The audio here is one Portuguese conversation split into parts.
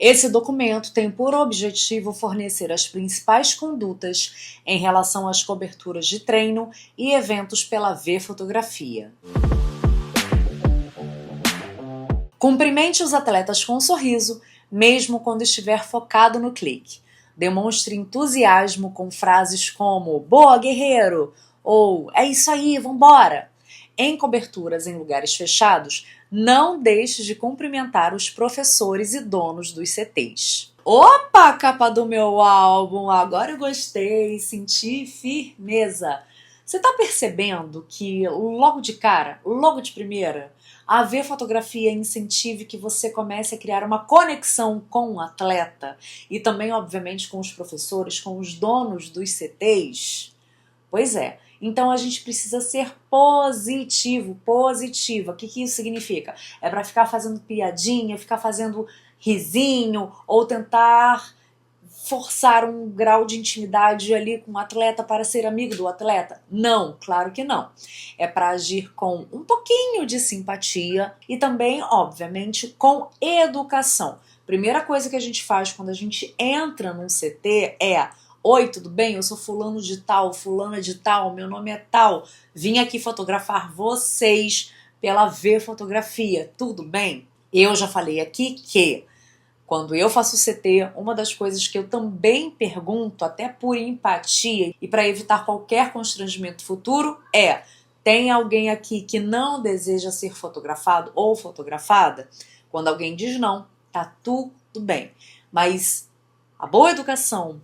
Esse documento tem por objetivo fornecer as principais condutas em relação às coberturas de treino e eventos pela V-Fotografia. Cumprimente os atletas com um sorriso, mesmo quando estiver focado no clique. Demonstre entusiasmo com frases como "Boa, guerreiro!" ou "É isso aí, vambora!". Em coberturas em lugares fechados, não deixe de cumprimentar os professores e donos dos CTs. Opa, capa do meu álbum! Agora eu gostei, senti firmeza. Você tá percebendo que logo de cara, logo de primeira, a V-Fotografia incentive que você comece a criar uma conexão com o atleta e também, obviamente, com os professores, com os donos dos CTs? Pois é. Então a gente precisa ser positivo, positiva. O que isso significa? É para ficar fazendo piadinha, ficar fazendo risinho ou tentar forçar um grau de intimidade ali com o atleta para ser amigo do atleta? Não, claro que não. É para agir com um pouquinho de simpatia e também, obviamente, com educação. Primeira coisa que a gente faz quando a gente entra num CT é: oi, tudo bem? Eu sou fulano de tal, fulana de tal, meu nome é tal. Vim aqui fotografar vocês pela V-Fotografia, tudo bem? Eu já falei aqui que quando eu faço CT, uma das coisas que eu também pergunto, até por empatia e para evitar qualquer constrangimento futuro, é: tem alguém aqui que não deseja ser fotografado ou fotografada? Quando alguém diz não, tá tudo bem. Mas a boa educação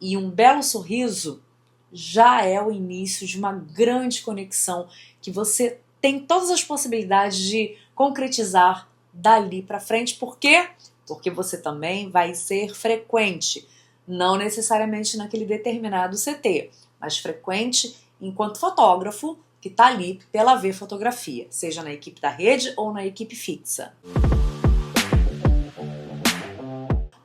e um belo sorriso já é o início de uma grande conexão que você tem todas as possibilidades de concretizar dali para frente. Por quê? Porque você também vai ser frequente, não necessariamente naquele determinado CT, mas frequente enquanto fotógrafo que está ali pela V-Fotografia, seja na equipe da rede ou na equipe fixa.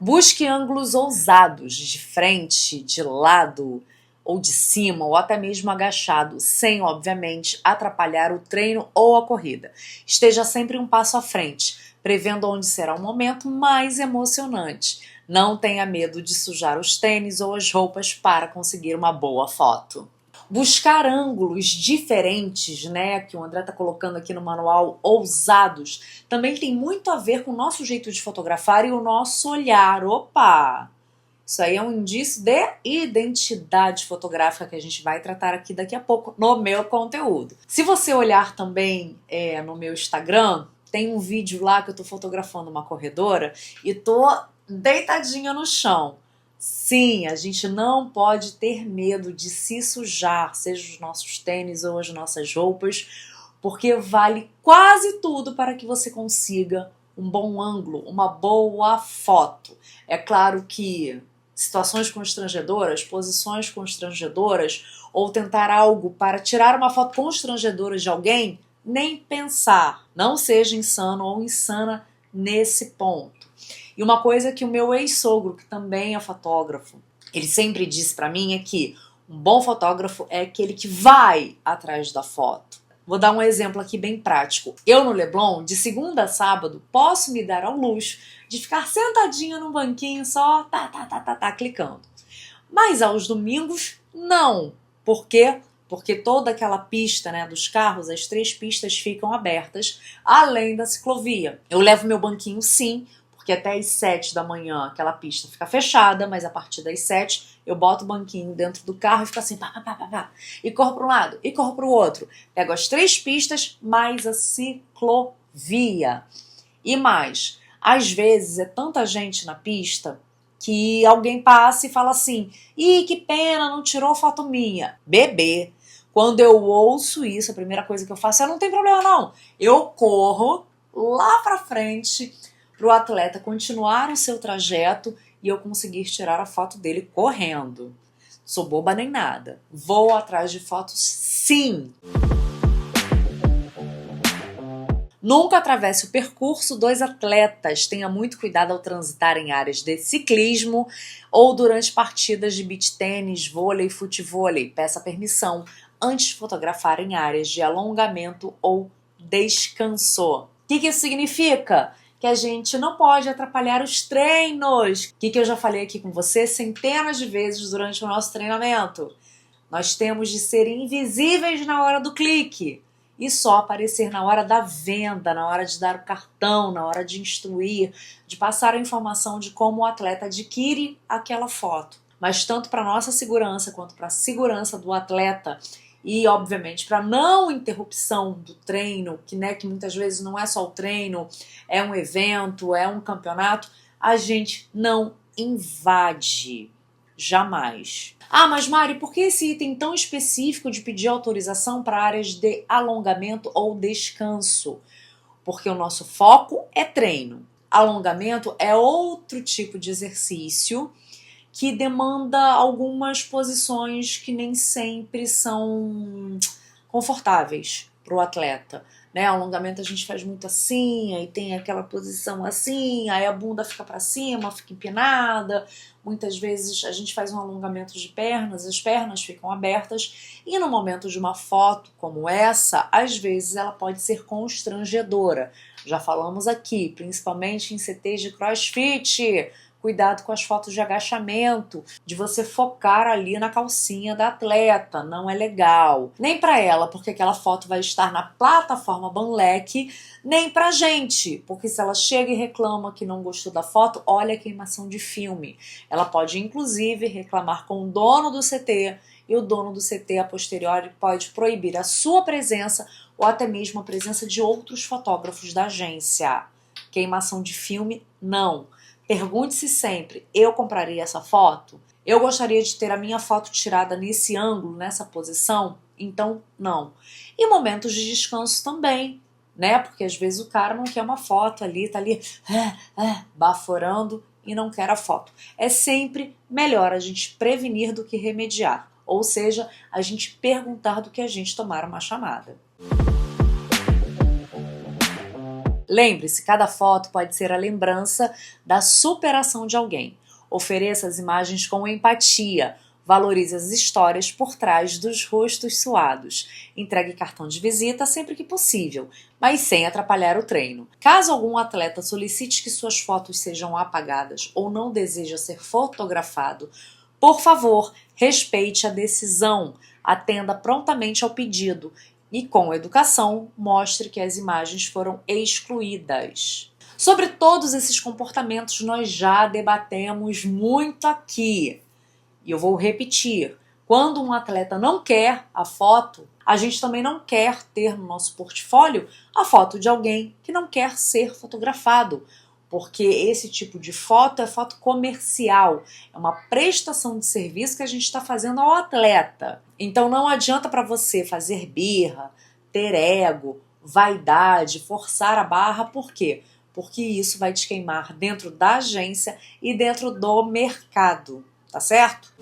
Busque ângulos ousados, de frente, de lado ou de cima, ou até mesmo agachado, sem, obviamente, atrapalhar o treino ou a corrida. Esteja sempre um passo à frente, prevendo onde será o momento mais emocionante. Não tenha medo de sujar os tênis ou as roupas para conseguir uma boa foto. Buscar ângulos diferentes, né, que o André está colocando aqui no manual, ousados, também tem muito a ver com o nosso jeito de fotografar e o nosso olhar. Opa! Isso aí é um indício de identidade fotográfica que a gente vai tratar aqui daqui a pouco no meu conteúdo. Se você olhar também no meu Instagram, tem um vídeo lá que eu tô fotografando uma corredora e tô deitadinha no chão. Sim, a gente não pode ter medo de se sujar, seja os nossos tênis ou as nossas roupas, porque vale quase tudo para que você consiga um bom ângulo, uma boa foto. É claro que situações constrangedoras, posições constrangedoras, ou tentar algo para tirar uma foto constrangedora de alguém, nem pensar. Não seja insano ou insana nesse ponto. E uma coisa que o meu ex-sogro, que também é fotógrafo, ele sempre disse pra mim é que um bom fotógrafo é aquele que vai atrás da foto. Vou dar um exemplo aqui bem prático. Eu no Leblon, de segunda a sábado, posso me dar ao luxo de ficar sentadinha num banquinho só clicando. Mas aos domingos, não. Por quê? Porque toda aquela pista, né, dos carros, as 3 pistas ficam abertas, além da ciclovia. Eu levo meu banquinho sim, porque até às 7 da manhã aquela pista fica fechada, mas a partir das 7 eu boto o banquinho dentro do carro e fico assim, e corro para um lado, e corro para o outro. Pego as 3 pistas, mais a ciclovia. E mais, às vezes é tanta gente na pista que alguém passa e fala assim: ih, que pena, não tirou foto minha. Bebê, quando eu ouço isso, a primeira coisa que eu faço é: não tem problema não. Eu corro lá pra frente pro atleta continuar o seu trajeto e eu conseguir tirar a foto dele correndo. Sou boba nem nada. Vou atrás de fotos sim. Nunca atravesse o percurso dos atletas. Tenha muito cuidado ao transitar em áreas de ciclismo ou durante partidas de beach tênis, vôlei, futevôlei. Peça permissão antes de fotografar em áreas de alongamento ou descanso. O que isso significa? que a gente não pode atrapalhar os treinos. O que eu já falei aqui com você centenas de vezes durante o nosso treinamento? Nós temos de ser invisíveis na hora do clique e só aparecer na hora da venda, na hora de dar o cartão, na hora de instruir, de passar a informação de como o atleta adquire aquela foto. Mas tanto para nossa segurança quanto para a segurança do atleta e, obviamente, para não interrupção do treino, que muitas vezes não é só o treino, é um evento, é um campeonato, a gente não invade. Jamais. Ah, mas Mari, por que esse item tão específico de pedir autorização para áreas de alongamento ou descanso? Porque o nosso foco é treino. Alongamento é outro tipo de exercício que demanda algumas posições que nem sempre são confortáveis para o atleta. Alongamento a gente faz muito assim, aí tem aquela posição assim, aí a bunda fica para cima, fica empinada. Muitas vezes a gente faz um alongamento de pernas, as pernas ficam abertas e no momento de uma foto como essa, às vezes ela pode ser constrangedora. Já falamos aqui, principalmente em CTs de CrossFit. Cuidado com as fotos de agachamento, de você focar ali na calcinha da atleta, não é legal. Nem para ela, porque aquela foto vai estar na plataforma Banlec, nem pra gente, porque se ela chega e reclama que não gostou da foto, olha a queimação de filme. Ela pode inclusive reclamar com o dono do CT e o dono do CT a posteriori pode proibir a sua presença ou até mesmo a presença de outros fotógrafos da agência. Queimação de filme, não. Pergunte-se sempre, eu compraria essa foto? Eu gostaria de ter a minha foto tirada nesse ângulo, nessa posição? Então, não. E momentos de descanso também, Porque às vezes o cara não quer uma foto ali, tá ali baforando e não quer a foto. É sempre melhor a gente prevenir do que remediar. Ou seja, a gente perguntar do que a gente tomar uma chamada. Lembre-se, cada foto pode ser a lembrança da superação de alguém. Ofereça as imagens com empatia, valorize as histórias por trás dos rostos suados. Entregue cartão de visita sempre que possível, mas sem atrapalhar o treino. Caso algum atleta solicite que suas fotos sejam apagadas ou não deseja ser fotografado, por favor, respeite a decisão, atenda prontamente ao pedido e, com educação, mostre que as imagens foram excluídas. Sobre todos esses comportamentos nós já debatemos muito aqui. E eu vou repetir. Quando um atleta não quer a foto, a gente também não quer ter no nosso portfólio a foto de alguém que não quer ser fotografado. Porque esse tipo de foto é foto comercial, é uma prestação de serviço que a gente está fazendo ao atleta. Então não adianta para você fazer birra, ter ego, vaidade, forçar a barra, por quê? Porque isso vai te queimar dentro da agência e dentro do mercado, tá certo?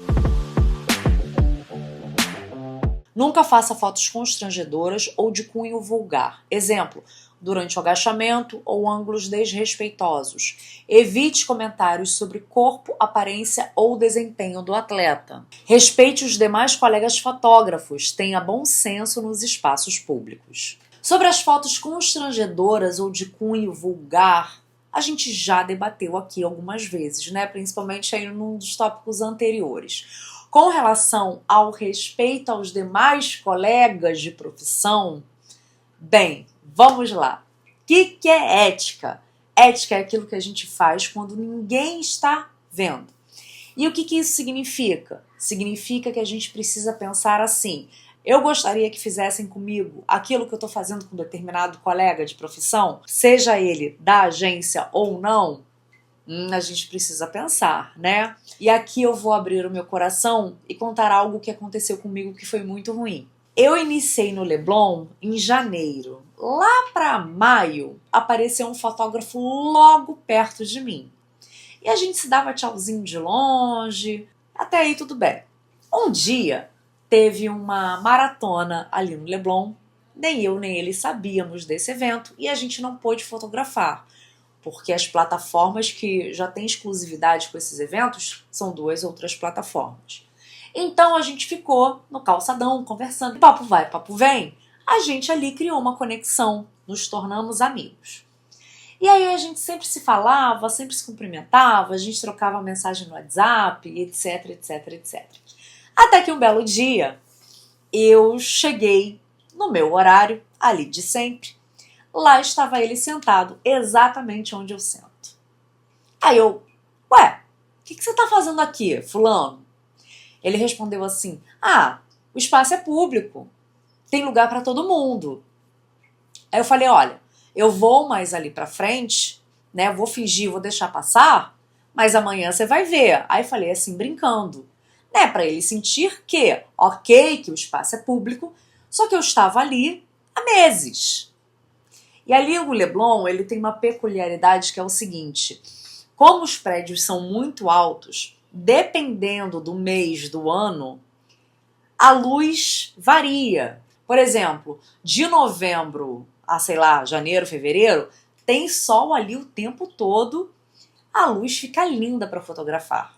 Nunca faça fotos constrangedoras ou de cunho vulgar. Exemplo, durante o agachamento ou ângulos desrespeitosos. Evite comentários sobre corpo, aparência ou desempenho do atleta. Respeite os demais colegas fotógrafos. Tenha bom senso nos espaços públicos. Sobre as fotos constrangedoras ou de cunho vulgar, a gente já debateu aqui algumas vezes, Principalmente aí num dos tópicos anteriores. Com relação ao respeito aos demais colegas de profissão, bem, vamos lá. O que é ética? Ética é aquilo que a gente faz quando ninguém está vendo. E o que isso significa? Significa que a gente precisa pensar assim: eu gostaria que fizessem comigo aquilo que eu estou fazendo com determinado colega de profissão, seja ele da agência ou não. A gente precisa pensar, E aqui eu vou abrir o meu coração e contar algo que aconteceu comigo que foi muito ruim. Eu iniciei no Leblon em janeiro. Lá para maio, apareceu um fotógrafo logo perto de mim. E a gente se dava tchauzinho de longe, até aí tudo bem. Um dia, teve uma maratona ali no Leblon, nem eu nem ele sabíamos desse evento e a gente não pôde fotografar, porque as plataformas que já têm exclusividade com esses eventos são 2 outras plataformas. Então a gente ficou no calçadão conversando, papo vai, papo vem, a gente ali criou uma conexão, nos tornamos amigos. E aí a gente sempre se falava, sempre se cumprimentava, a gente trocava mensagem no WhatsApp, etc, etc, etc. Até que um belo dia eu cheguei no meu horário, ali de sempre. Lá estava ele sentado, exatamente onde eu sento. Aí eu, ué, o que você tá fazendo aqui, fulano? Ele respondeu assim, o espaço é público, tem lugar para todo mundo. Aí eu falei, olha, eu vou mais ali pra frente, né, vou fingir, vou deixar passar, mas amanhã você vai ver. Aí falei assim, brincando, né, pra ele sentir que, ok, que o espaço é público, só que eu estava ali há meses. E ali o Leblon, ele tem uma peculiaridade que é o seguinte, como os prédios são muito altos, dependendo do mês do ano, a luz varia. Por exemplo, de novembro a, sei lá, janeiro, fevereiro, tem sol ali o tempo todo, a luz fica linda para fotografar.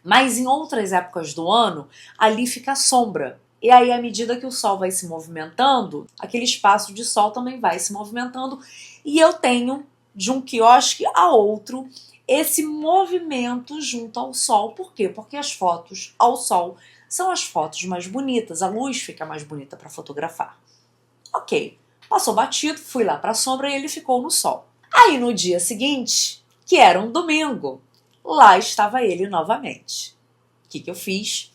Mas em outras épocas do ano, ali fica sombra. E aí, à medida que o sol vai se movimentando, aquele espaço de sol também vai se movimentando. E eu tenho, de um quiosque a outro, esse movimento junto ao sol. Por quê? Porque as fotos ao sol são as fotos mais bonitas, a luz fica mais bonita para fotografar. Ok, passou batido, fui lá para a sombra e ele ficou no sol. Aí no dia seguinte, que era um domingo, lá estava ele novamente. O que eu fiz?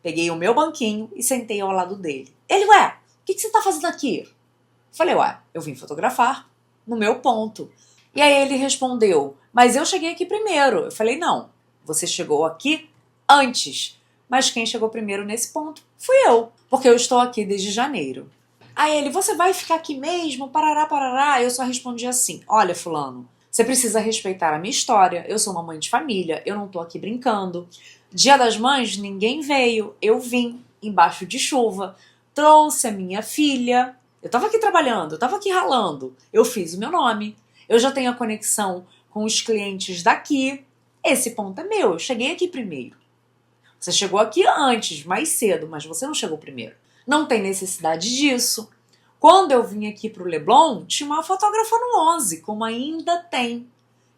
Peguei o meu banquinho e sentei ao lado dele. Ele, ué, o que você tá fazendo aqui? Falei, ué, eu vim fotografar no meu ponto. E aí ele respondeu, mas eu cheguei aqui primeiro. Eu falei, não, você chegou aqui antes. Mas quem chegou primeiro nesse ponto fui eu, porque eu estou aqui desde janeiro. Aí ele, você vai ficar aqui mesmo? Parará, parará. Eu só respondi assim, olha fulano, você precisa respeitar a minha história, eu sou uma mãe de família, eu não tô aqui brincando. Dia das Mães, ninguém veio, eu vim embaixo de chuva, trouxe a minha filha, eu tava aqui trabalhando, eu tava aqui ralando, eu fiz o meu nome, eu já tenho a conexão com os clientes daqui, esse ponto é meu, eu cheguei aqui primeiro. Você chegou aqui antes, mais cedo, mas você não chegou primeiro. Não tem necessidade disso. Quando eu vim aqui pro Leblon, tinha uma fotógrafa no 11, como ainda tem.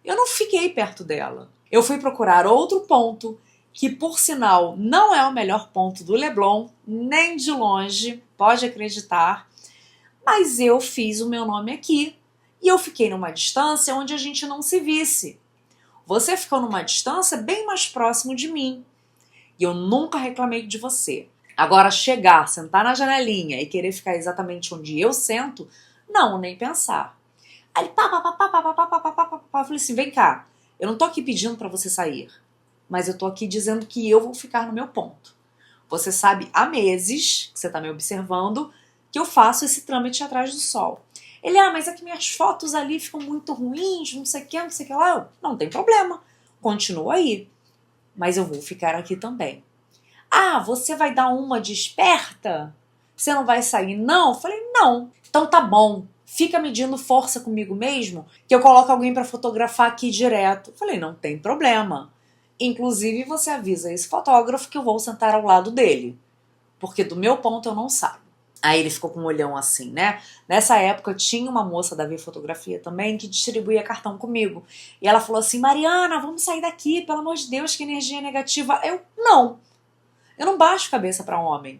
Eu não fiquei perto dela. Eu fui procurar outro ponto, que por sinal não é o melhor ponto do Leblon, nem de longe, pode acreditar, mas eu fiz o meu nome aqui e eu fiquei numa distância onde a gente não se visse. Você ficou numa distância bem mais próximo de mim e eu nunca reclamei de você. Agora chegar, sentar na janelinha e querer ficar exatamente onde eu sento, não, nem pensar. Aí eu falei assim, vem cá, eu não tô aqui pedindo pra você sair, mas eu tô aqui dizendo que eu vou ficar no meu ponto. Você sabe há meses, que você tá me observando, que eu faço esse trâmite atrás do sol. Ele, mas é que minhas fotos ali ficam muito ruins, não sei o que, não sei o que lá. Eu, não tem problema, continua aí, mas eu vou ficar aqui também. Você vai dar uma de esperta? Você não vai sair, não? Eu falei, não. Então tá bom. Fica medindo força comigo mesmo, que eu coloco alguém para fotografar aqui direto. Eu falei, não tem problema. Inclusive, você avisa esse fotógrafo que eu vou sentar ao lado dele. Porque do meu ponto eu não saio. Aí ele ficou com um olhão assim, né? Nessa época tinha uma moça da V Fotografia também que distribuía cartão comigo. E ela falou assim, Mariana, vamos sair daqui, pelo amor de Deus, que energia negativa. Não. Eu não baixo cabeça para homem.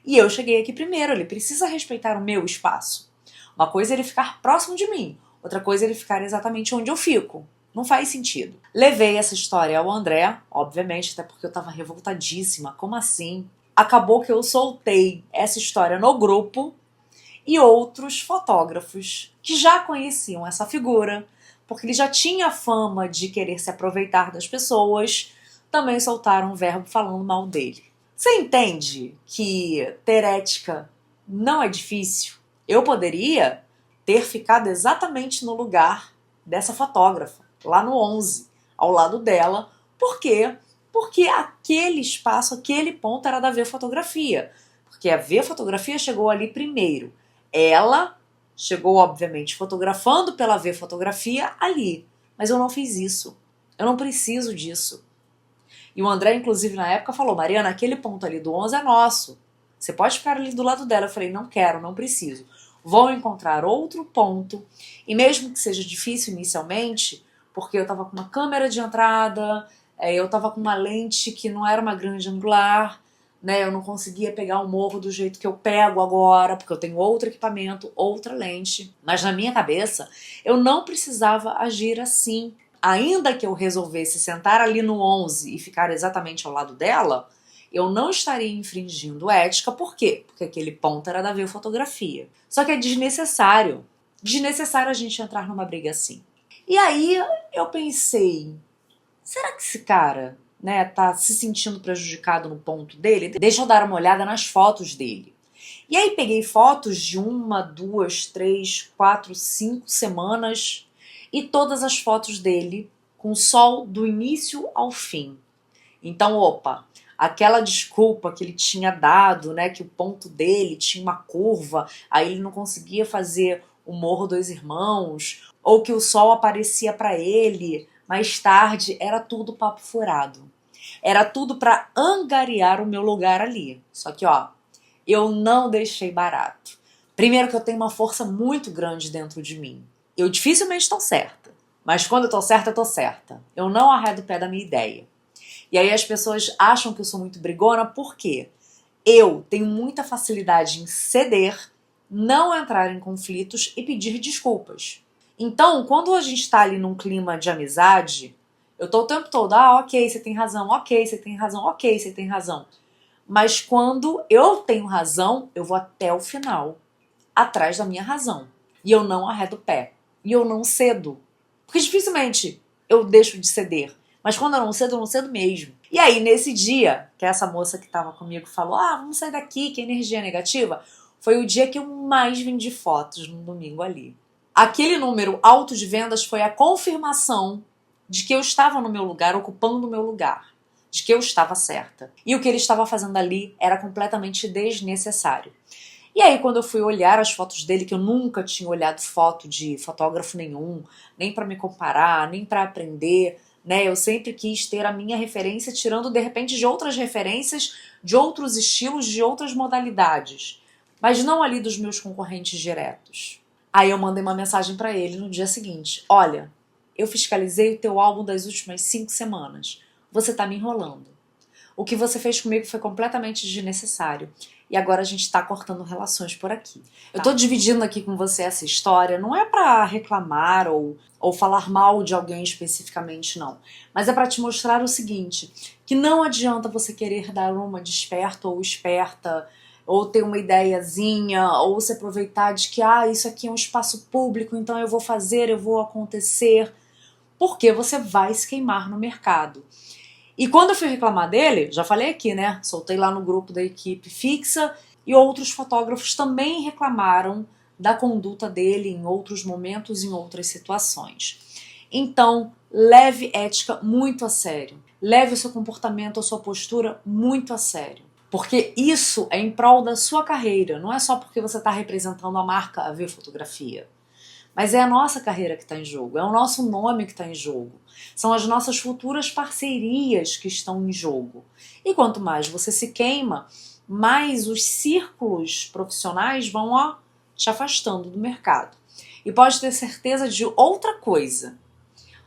E eu cheguei aqui primeiro, ele precisa respeitar o meu espaço. Uma coisa é ele ficar próximo de mim, outra coisa é ele ficar exatamente onde eu fico. Não faz sentido. Levei essa história ao André, obviamente, até porque eu tava revoltadíssima. Como assim? Acabou que eu soltei essa história no grupo e outros fotógrafos que já conheciam essa figura, porque ele já tinha fama de querer se aproveitar das pessoas, também soltaram um verbo falando mal dele. Você entende que ter ética não é difícil? Eu poderia ter ficado exatamente no lugar dessa fotógrafa, lá no 11, ao lado dela. Por quê? Porque aquele espaço, aquele ponto era da V Fotografia. Porque a V Fotografia chegou ali primeiro. Ela chegou, obviamente, fotografando pela V Fotografia ali. Mas eu não fiz isso. Eu não preciso disso. E o André, inclusive, na época falou, Mariana, aquele ponto ali do 11 é nosso. Você pode ficar ali do lado dela. Eu falei, não quero, não preciso. vou encontrar outro ponto, e mesmo que seja difícil inicialmente, porque eu estava com uma câmera de entrada, eu estava com uma lente que não era uma grande angular, né, eu não conseguia pegar o morro do jeito que eu pego agora, porque eu tenho outro equipamento, outra lente. Mas na minha cabeça, eu não precisava agir assim. Ainda que eu resolvesse sentar ali no 11 e ficar exatamente ao lado dela, eu não estaria infringindo ética. Por quê? Porque aquele ponto era da videofotografia. Só que é desnecessário. Desnecessário a gente entrar numa briga assim. E aí eu pensei, será que esse cara, né, tá se sentindo prejudicado no ponto dele? Deixa eu dar uma olhada nas fotos dele. E aí peguei fotos de 1, 2, 3, 4, 5 semanas e todas as fotos dele com o sol do início ao fim. Então, opa, aquela desculpa que ele tinha dado, né, que o ponto dele tinha uma curva, aí ele não conseguia fazer o Morro dos Irmãos, ou que o sol aparecia para ele mais tarde, era tudo papo furado. Era tudo para angariar o meu lugar ali. Só que, ó, eu não deixei barato. Primeiro que eu tenho uma força muito grande dentro de mim. Eu dificilmente estou certa, mas quando eu tô certa, eu tô certa. Eu não arredo o pé da minha ideia. E aí as pessoas acham que eu sou muito brigona, por quê? Eu tenho muita facilidade em ceder, não entrar em conflitos e pedir desculpas. Então, quando a gente tá ali num clima de amizade, eu tô o tempo todo, ok, você tem razão, ok, você tem razão, ok, você tem razão. Mas quando eu tenho razão, eu vou até o final, atrás da minha razão. E eu não arredo o pé. E eu não cedo. Porque dificilmente eu deixo de ceder. Mas quando eu não cedo mesmo. E aí, nesse dia, que essa moça que tava comigo falou, vamos sair daqui, que energia negativa, foi o dia que eu mais vendi fotos no domingo ali. Aquele número alto de vendas foi a confirmação de que eu estava no meu lugar, ocupando o meu lugar. De que eu estava certa. E o que ele estava fazendo ali era completamente desnecessário. E aí, quando eu fui olhar as fotos dele, que eu nunca tinha olhado foto de fotógrafo nenhum, nem para me comparar, nem para aprender, né? Eu sempre quis ter a minha referência, tirando de repente de outras referências, de outros estilos, de outras modalidades, mas não ali dos meus concorrentes diretos. Aí eu mandei uma mensagem para ele no dia seguinte: olha, eu fiscalizei o teu álbum das últimas 5 semanas. Você tá me enrolando. O que você fez comigo foi completamente desnecessário. E agora a gente tá cortando relações por aqui. Eu tô dividindo aqui com você essa história, não é pra reclamar ou falar mal de alguém especificamente, não. Mas é pra te mostrar o seguinte, que não adianta você querer dar uma de esperto ou esperta, ou ter uma ideiazinha, ou se aproveitar de que, isso aqui é um espaço público, então eu vou fazer, eu vou acontecer, porque você vai se queimar no mercado. E quando eu fui reclamar dele, já falei aqui, né? Soltei lá no grupo da equipe fixa e outros fotógrafos também reclamaram da conduta dele em outros momentos, em outras situações. Então, leve ética muito a sério. Leve o seu comportamento, a sua postura muito a sério. Porque isso é em prol da sua carreira, não é só porque você está representando a marca AV Fotografia. Mas é a nossa carreira que está em jogo, é o nosso nome que está em jogo. São as nossas futuras parcerias que estão em jogo. E quanto mais você se queima, mais os círculos profissionais vão te afastando do mercado. E pode ter certeza de outra coisa.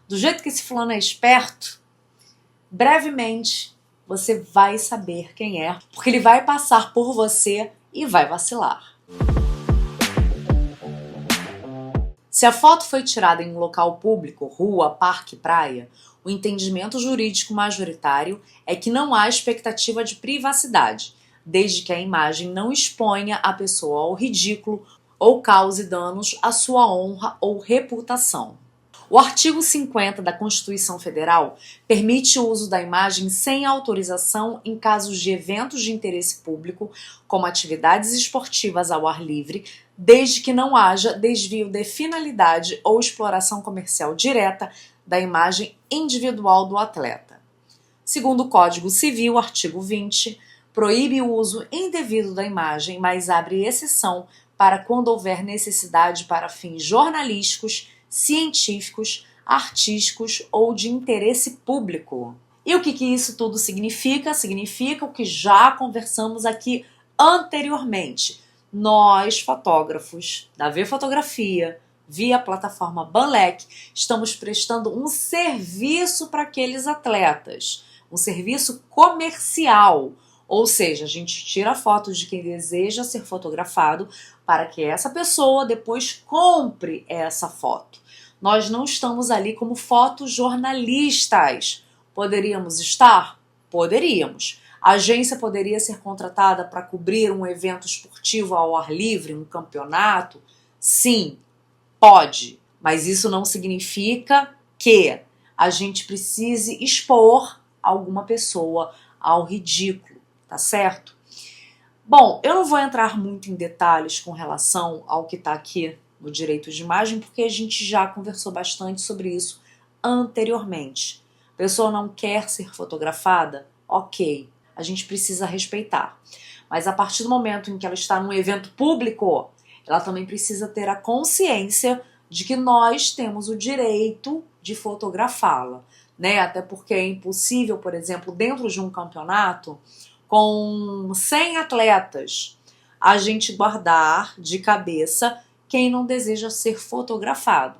Do jeito que esse fulano é esperto, brevemente você vai saber quem é, porque ele vai passar por você e vai vacilar. Se a foto foi tirada em um local público, rua, parque, praia, o entendimento jurídico majoritário é que não há expectativa de privacidade, desde que a imagem não exponha a pessoa ao ridículo ou cause danos à sua honra ou reputação. O artigo 50 da Constituição Federal permite o uso da imagem sem autorização em casos de eventos de interesse público, como atividades esportivas ao ar livre, desde que não haja desvio de finalidade ou exploração comercial direta da imagem individual do atleta. Segundo o Código Civil, artigo 20, proíbe o uso indevido da imagem, mas abre exceção para quando houver necessidade para fins jornalísticos, científicos, artísticos ou de interesse público. E o que isso tudo significa? Significa o que já conversamos aqui anteriormente. nós, fotógrafos da V Fotografia, via plataforma Banlec, estamos prestando um serviço para aqueles atletas, um serviço comercial, ou seja, a gente tira fotos de quem deseja ser fotografado para que essa pessoa depois compre essa foto. Nós não estamos ali como fotojornalistas. Poderíamos estar? Poderíamos. A agência poderia ser contratada para cobrir um evento esportivo ao ar livre, um campeonato? Sim, pode. Mas isso não significa que a gente precise expor alguma pessoa ao ridículo, tá certo? Bom, eu não vou entrar muito em detalhes com relação ao que está aqui no direito de imagem, porque a gente já conversou bastante sobre isso anteriormente. A pessoa não quer ser fotografada? Ok, a gente precisa respeitar. Mas a partir do momento em que ela está num evento público, ela também precisa ter a consciência de que nós temos o direito de fotografá-la, né? Até porque é impossível, por exemplo, dentro de um campeonato, com 100 atletas, a gente guardar de cabeça quem não deseja ser fotografado.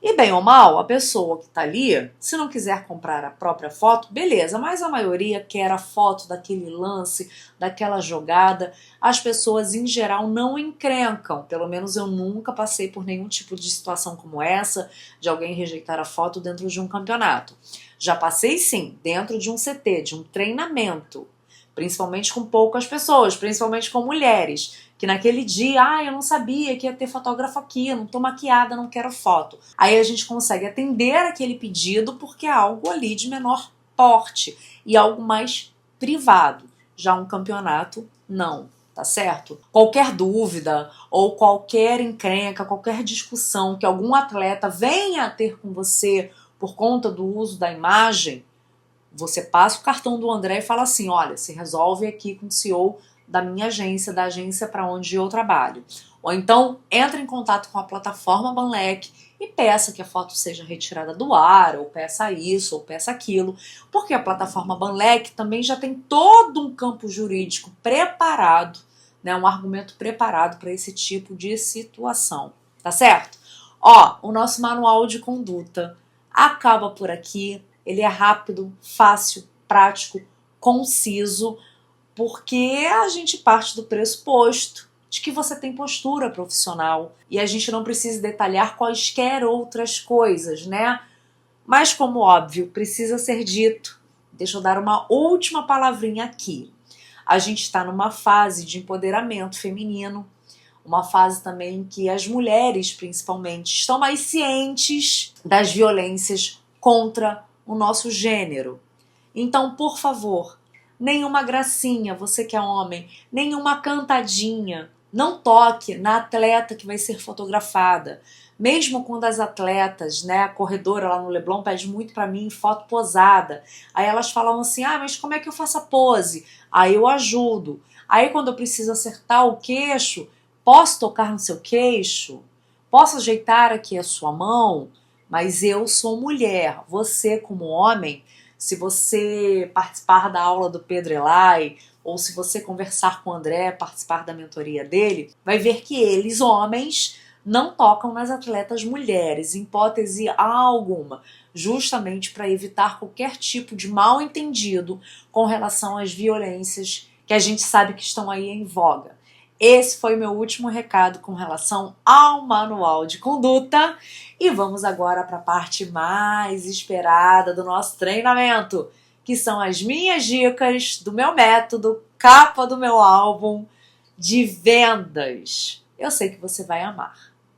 E bem ou mal, a pessoa que está ali, se não quiser comprar a própria foto, beleza, mas a maioria quer a foto daquele lance, daquela jogada. As pessoas, em geral, não encrencam. Pelo menos eu nunca passei por nenhum tipo de situação como essa, de alguém rejeitar a foto dentro de um campeonato. Já passei, sim, dentro de um CT, de um treinamento, principalmente com poucas pessoas, principalmente com mulheres, que naquele dia, eu não sabia que ia ter fotógrafo aqui, eu não tô maquiada, não quero foto. Aí a gente consegue atender aquele pedido porque é algo ali de menor porte e algo mais privado. Já um campeonato, não, tá certo? Qualquer dúvida ou qualquer encrenca, qualquer discussão que algum atleta venha a ter com você por conta do uso da imagem, você passa o cartão do André e fala assim, olha, se resolve aqui com o CEO da minha agência, da agência para onde eu trabalho. Ou então, entra em contato com a plataforma Banlec e peça que a foto seja retirada do ar, ou peça isso, ou peça aquilo, porque a plataforma Banlec também já tem todo um campo jurídico preparado, né, um argumento preparado para esse tipo de situação, tá certo? Ó, o nosso manual de conduta acaba por aqui, ele é rápido, fácil, prático, conciso, porque a gente parte do pressuposto de que você tem postura profissional e a gente não precisa detalhar quaisquer outras coisas, né? Mas, como óbvio, precisa ser dito. Deixa eu dar uma última palavrinha aqui. A gente está numa fase de empoderamento feminino, uma fase também que as mulheres, principalmente, estão mais cientes das violências contra o nosso gênero. Então, por favor, nenhuma gracinha, você que é homem, nenhuma cantadinha, não toque na atleta que vai ser fotografada. Mesmo quando as atletas, né, a corredora lá no Leblon pede muito pra mim foto posada. Aí elas falam assim, mas como é que eu faço a pose? Aí eu ajudo. Aí quando eu preciso acertar o queixo, posso tocar no seu queixo? Posso ajeitar aqui a sua mão? Mas eu sou mulher, você como homem, se você participar da aula do Pedro Elay, ou se você conversar com o André, participar da mentoria dele, vai ver que eles, homens, não tocam nas atletas mulheres, em hipótese alguma, justamente para evitar qualquer tipo de mal entendido com relação às violências que a gente sabe que estão aí em voga. Esse foi meu último recado com relação ao manual de conduta e vamos agora para a parte mais esperada do nosso treinamento, que são as minhas dicas do meu método, capa do meu álbum de vendas. Eu sei que você vai amar.